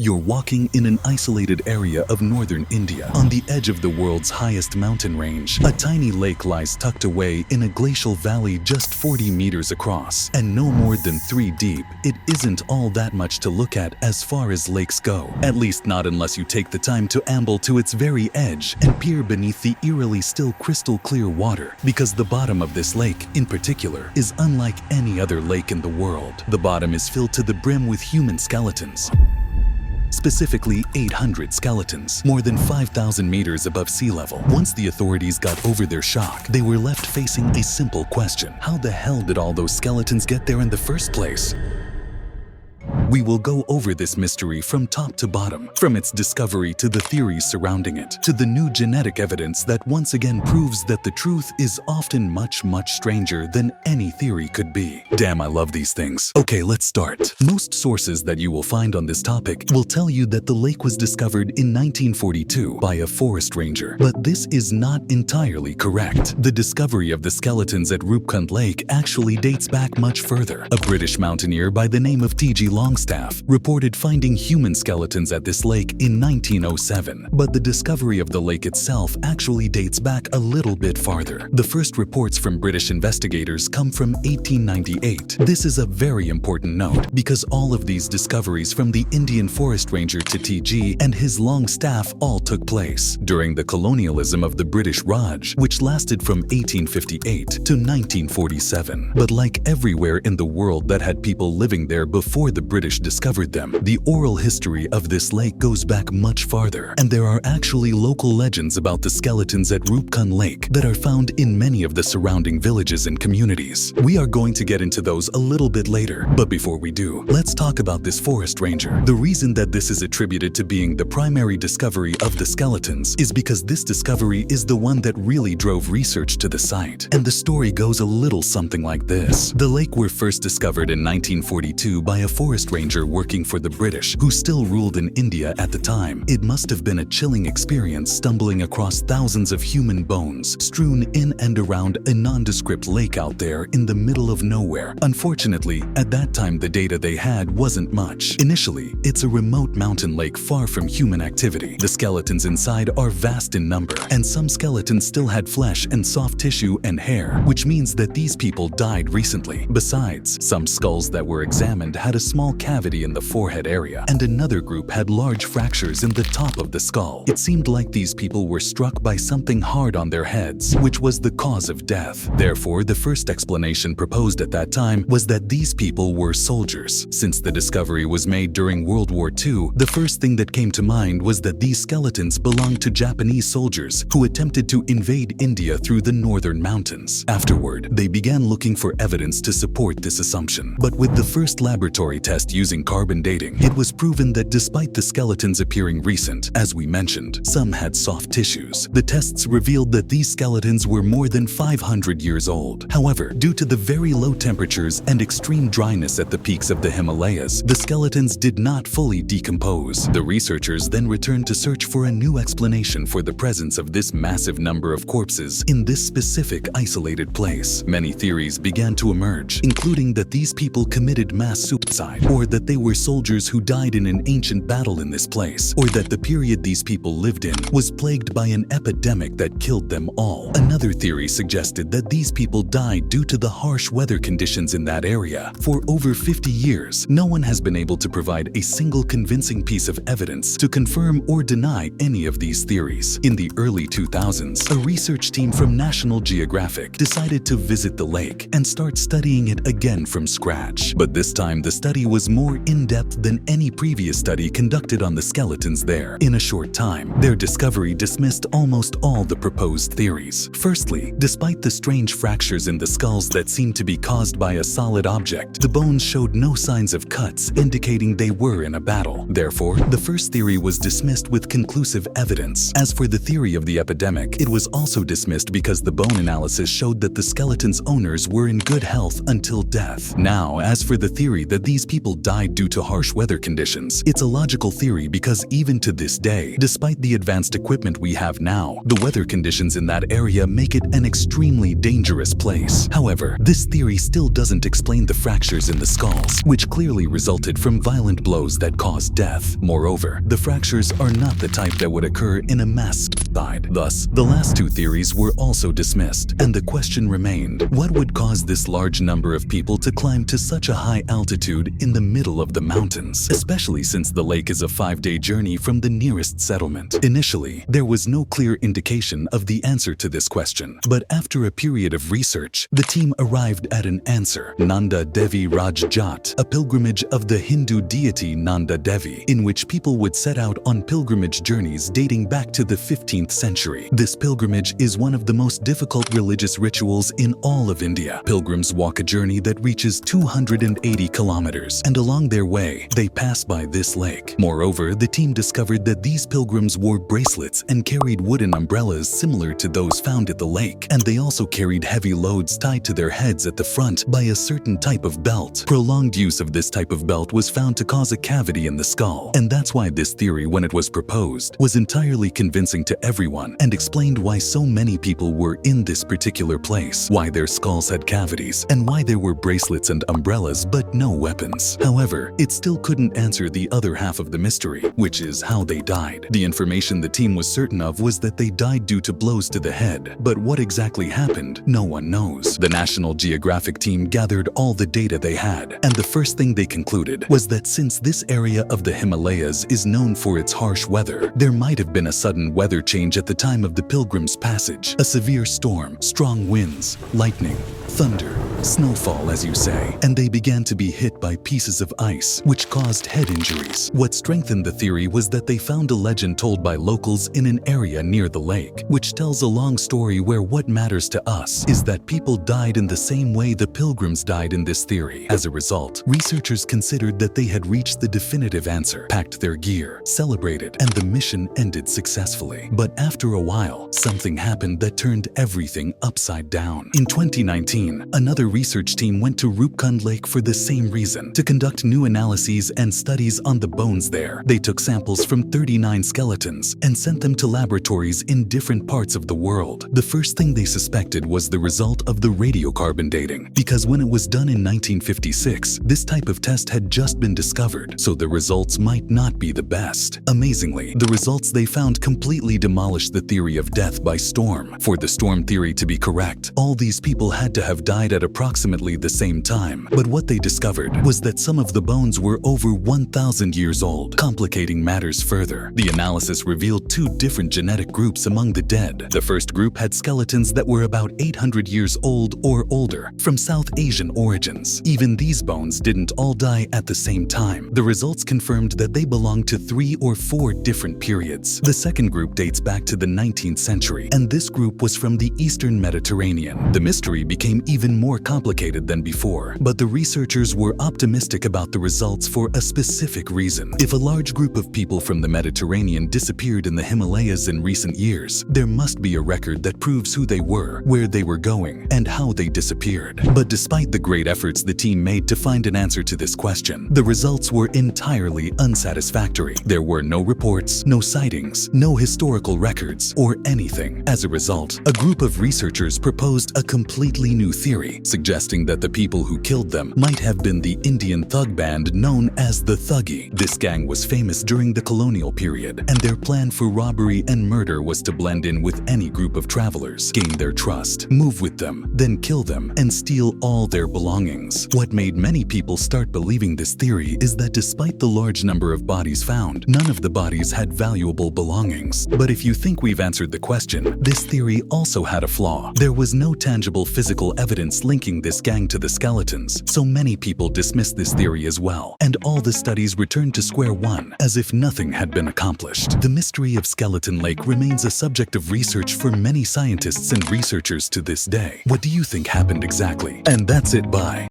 You're walking in an isolated area of northern India, on the edge of the world's highest mountain range. A tiny lake lies tucked away in a glacial valley just 40 meters across, and no more than 3 deep. It isn't all that much to look at as far as lakes go, at least not unless you take the time to amble to its very edge and peer beneath the eerily still crystal clear water, because the bottom of this lake, in particular, is unlike any other lake in the world. The bottom is filled to the brim with human skeletons. Specifically 800 skeletons, more than 5,000 meters above sea level. Once the authorities got over their shock, they were left facing a simple question. How the hell did all those skeletons get there in the first place? We will go over this mystery from top to bottom, from its discovery to the theories surrounding it, to the new genetic evidence that once again proves that the truth is often much stranger than any theory could be. Damn, I love these things. Okay, let's start. Most sources that you will find on this topic will tell you that the lake was discovered in 1942 by a forest ranger, but this is not entirely correct. The discovery of the skeletons at Rupkund Lake actually dates back much further. A British mountaineer by the name of T.G. Longstaff reported finding human skeletons at this lake in 1907, but the discovery of the lake itself actually dates back a little bit farther. The first reports from British investigators come from 1898. This is a very important note because all of these discoveries from the Indian forest ranger to T.G. and his Longstaff all took place during the colonialism of the British Raj, which lasted from 1858 to 1947. But like everywhere in the world that had people living there before the British discovered them, the oral history of this lake goes back much farther, and there are actually local legends about the skeletons at Rupkund Lake that are found in many of the surrounding villages and communities. We are going to get into those a little bit later, but before we do, let's talk about this forest ranger. The reason that this is attributed to being the primary discovery of the skeletons is because this discovery is the one that really drove research to the site, and the story goes a little something like this. The lake were first discovered in 1942 by a forest ranger working for the British, who still ruled in India at the time. It must have been a chilling experience stumbling across thousands of human bones strewn in and around a nondescript lake out there in the middle of nowhere. Unfortunately, at that time the data they had wasn't much. Initially, it's a remote mountain lake far from human activity. The skeletons inside are vast in number, and some skeletons still had flesh and soft tissue and hair, which means that these people died recently. Besides, some skulls that were examined had a small cavity in the forehead area, and another group had large fractures in the top of the skull. It seemed like these people were struck by something hard on their heads, which was the cause of death. Therefore, the first explanation proposed at that time was that these people were soldiers. Since the discovery was made during World War II, the first thing that came to mind was that these skeletons belonged to Japanese soldiers who attempted to invade India through the northern mountains. Afterward, they began looking for evidence to support this assumption. But with the first laboratory test using carbon dating, it was proven that despite the skeletons appearing recent, as we mentioned, some had soft tissues. The tests revealed that these skeletons were more than 500 years old. However, due to the very low temperatures and extreme dryness at the peaks of the Himalayas, the skeletons did not fully decompose. The researchers then returned to search for a new explanation for the presence of this massive number of corpses in this specific isolated place. Many theories began to emerge, including that these people committed mass suicide, or that they were soldiers who died in an ancient battle in this place, or that the period these people lived in was plagued by an epidemic that killed them all. Another theory suggested that these people died due to the harsh weather conditions in that area. For over 50 years, no one has been able to provide a single convincing piece of evidence to confirm or deny any of these theories. In the early 2000s, a research team from National Geographic decided to visit the lake and start studying it again from scratch. But this time, the study was more in-depth than any previous study conducted on the skeletons there. In a short time, their discovery dismissed almost all the proposed theories. Firstly, despite the strange fractures in the skulls that seemed to be caused by a solid object, the bones showed no signs of cuts, indicating they were in a battle. Therefore, the first theory was dismissed with conclusive evidence. As for the theory of the epidemic, it was also dismissed because the bone analysis showed that the skeleton's owners were in good health until death. Now, as for the theory that these people died due to harsh weather conditions. It's a logical theory because even to this day, despite the advanced equipment we have now, the weather conditions in that area make it an extremely dangerous place. However, this theory still doesn't explain the fractures in the skulls, which clearly resulted from violent blows that caused death. Moreover, the fractures are not the type that would occur in a mass suicide. Thus, the last two theories were also dismissed, and the question remained, what would cause this large number of people to climb to such a high altitude in the middle of the mountains, especially since the lake is a 5-day journey from the nearest settlement? Initially, there was no clear indication of the answer to this question, but after a period of research, the team arrived at an answer: Nanda Devi Raj Jat, a pilgrimage of the Hindu deity Nanda Devi, in which people would set out on pilgrimage journeys dating back to the 15th century. This pilgrimage is one of the most difficult religious rituals in all of India. Pilgrims walk a journey that reaches 280 kilometers, and along their way, they pass by this lake. Moreover, the team discovered that these pilgrims wore bracelets and carried wooden umbrellas similar to those found at the lake, and they also carried heavy loads tied to their heads at the front by a certain type of belt. Prolonged use of this type of belt was found to cause a cavity in the skull, and that's why this theory, when it was proposed, was entirely convincing to everyone and explained why so many people were in this particular place, why their skulls had cavities, and why there were bracelets and umbrellas but no weapons. However, it still couldn't answer the other half of the mystery, which is how they died. The information the team was certain of was that they died due to blows to the head, but what exactly happened, no one knows. The National Geographic team gathered all the data they had, and the first thing they concluded was that since this area of the Himalayas is known for its harsh weather, there might have been a sudden weather change at the time of the pilgrims' passage. A severe storm, strong winds, lightning, thunder, snowfall as you say, and they began to be hit by pieces of ice, which caused head injuries. What strengthened the theory was that they found a legend told by locals in an area near the lake, which tells a long story where what matters to us is that people died in the same way the pilgrims died in this theory. As a result, researchers considered that they had reached the definitive answer, packed their gear, celebrated, and the mission ended successfully. But after a while, something happened that turned everything upside down. In 2019, another research team went to Rupkund Lake for the same reason, to conduct new analyses and studies on the bones there. They took samples from 39 skeletons and sent them to laboratories in different parts of the world. The first thing they suspected was the result of the radiocarbon dating, because when it was done in 1956, this type of test had just been discovered, so the results might not be the best. Amazingly, the results they found completely demolished the theory of death by storm. For the storm theory to be correct, all these people had to have died at approximately the same time. But what they discovered was that some of the bones were over 1,000 years old, complicating matters further. The analysis revealed two different genetic groups among the dead. The first group had skeletons that were about 800 years old or older, from South Asian origins. Even these bones didn't all die at the same time. The results confirmed that they belonged to 3 or 4 different periods. The second group dates back to the 19th century, and this group was from the Eastern Mediterranean. The mystery became even more complicated than before, but the researchers were optimistic about the results for a specific reason. If a large group of people from the Mediterranean disappeared in the Himalayas in recent years, there must be a record that proves who they were, where they were going, and how they disappeared. But despite the great efforts the team made to find an answer to this question, the results were entirely unsatisfactory. There were no reports, no sightings, no historical records, or anything. As a result, a group of researchers proposed a completely new theory, suggesting that the people who killed them might have been the Indian thug band known as the Thuggee. This gang was famous during the colonial period, and their plan for robbery and murder was to blend in with any group of travelers, gain their trust, move with them, then kill them, and steal all their belongings. What made many people start believing this theory is that despite the large number of bodies found, none of the bodies had valuable belongings. But if you think we've answered the question, this theory also had a flaw. There was no tangible physical evidence linking this gang to the skeletons, so many people dismissed this theory as well, and all the studies returned to square one, as if nothing had been accomplished. The mystery of Skeleton Lake remains a subject of research for many scientists and researchers to this day. What do you think happened exactly? And that's it, bye.